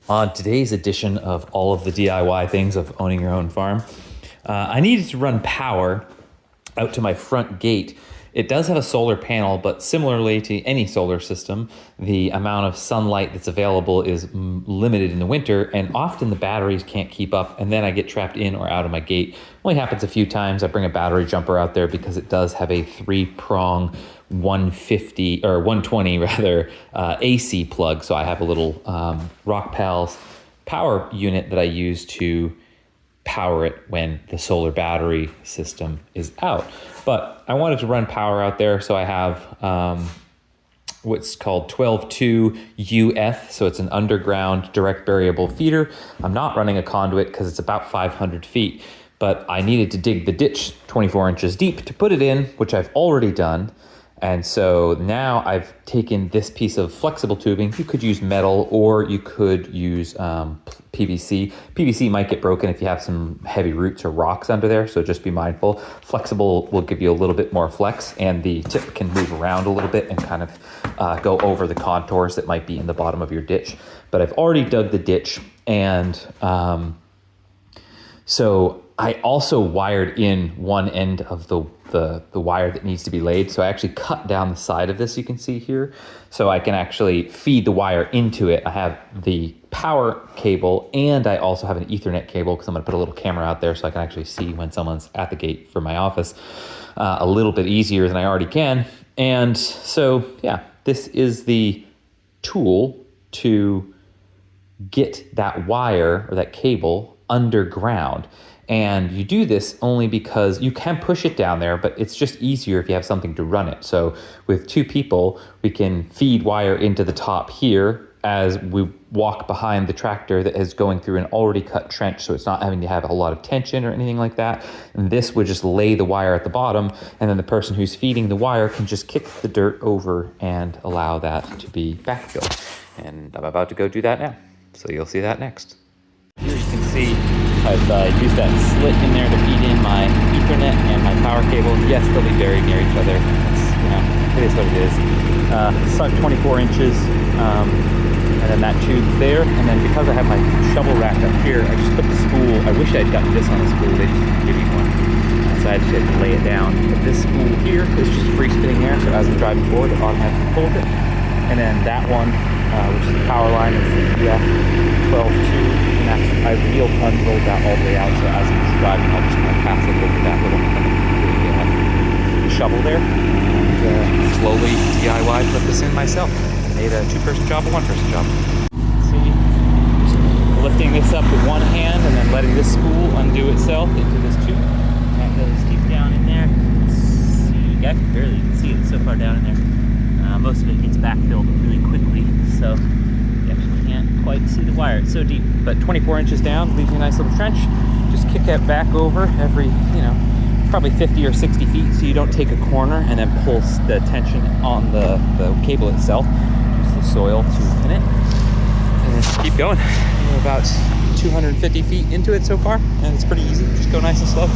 On today's edition of all of the DIY things of owning your own farm, I needed to run power out to my front gate. It does have a solar panel, but similarly to any solar system, the amount of sunlight that's available is limited in the winter, and often the batteries can't keep up, and then I get trapped in or out of my gate. Only happens a few times. I bring a battery jumper out there because it does have a 3-prong 150 or 120 rather AC plug. So I have a little Rockpals power unit that I use to power it when the solar battery system is out. But I wanted to run power out there, so I have what's called 12-2 UF, so it's an underground direct variable feeder. I'm not running a conduit because it's about 500 feet, but I needed to dig the ditch 24 inches deep to put it in, which I've already done. And so now I've taken this piece of flexible tubing. You could use metal or you could use PVC. PVC might get broken if you have some heavy roots or rocks under there, so just be mindful. Flexible will give you a little bit more flex, and the tip can move around a little bit and kind of go over the contours that might be in the bottom of your ditch. But I've already dug the ditch, and so I also wired in one end of the wire that needs to be laid. So I actually cut down the side of this, you can see here, so I can actually feed the wire into it. I have the power cable, and I also have an Ethernet cable because I'm going to put a little camera out there so I can actually see when someone's at the gate for my office a little bit easier than I already can. And so, yeah, this is the tool to get that wire or that cable underground. And you do this only because you can push it down there, but it's just easier if you have something to run it. So with 2 people, we can feed wire into the top here as we walk behind the tractor that is going through an already cut trench, so it's not having to have a lot of tension or anything like that. And this would just lay the wire at the bottom, and then the person who's feeding the wire can just kick the dirt over and allow that to be backfilled. And I'm about to go do that now, so you'll see that next. Here you can see I've used that slit in there to feed in my Ethernet and my power cable. Yes, they'll be buried near each other. It is what it is. Sunk 24 inches, and then that tube's there. And then because I have my shovel rack up here, I just put the spool. I wish I'd gotten this on a spool. They just give you one. So I had to lay it down. But this spool here is just free spinning there. So as I'm driving forward, it automatically pulls it. And then that one, which is the power line, is the EF 12-2. I unrolled that all the way out, so as I'm driving, I'll just kind of pass it over that little the shovel there, and slowly DIY put this in myself. I made a 2-person job, a 1-person job. See, just lifting this up with one hand and then letting this spool undo itself into this tube. That goes deep down in there. See, you guys can barely see it, it's so far down in there. Most of it gets backfilled really quickly, so you actually can't quite see the wire. It's so deep, but 24 inches down leaves you a nice little trench. Just kick it back over every, probably 50 or 60 feet so you don't take a corner, and then pull the tension on the cable itself. Use the soil to pin it, and then just keep going. We're about 250 feet into it so far, and it's pretty easy. Just go nice and slow.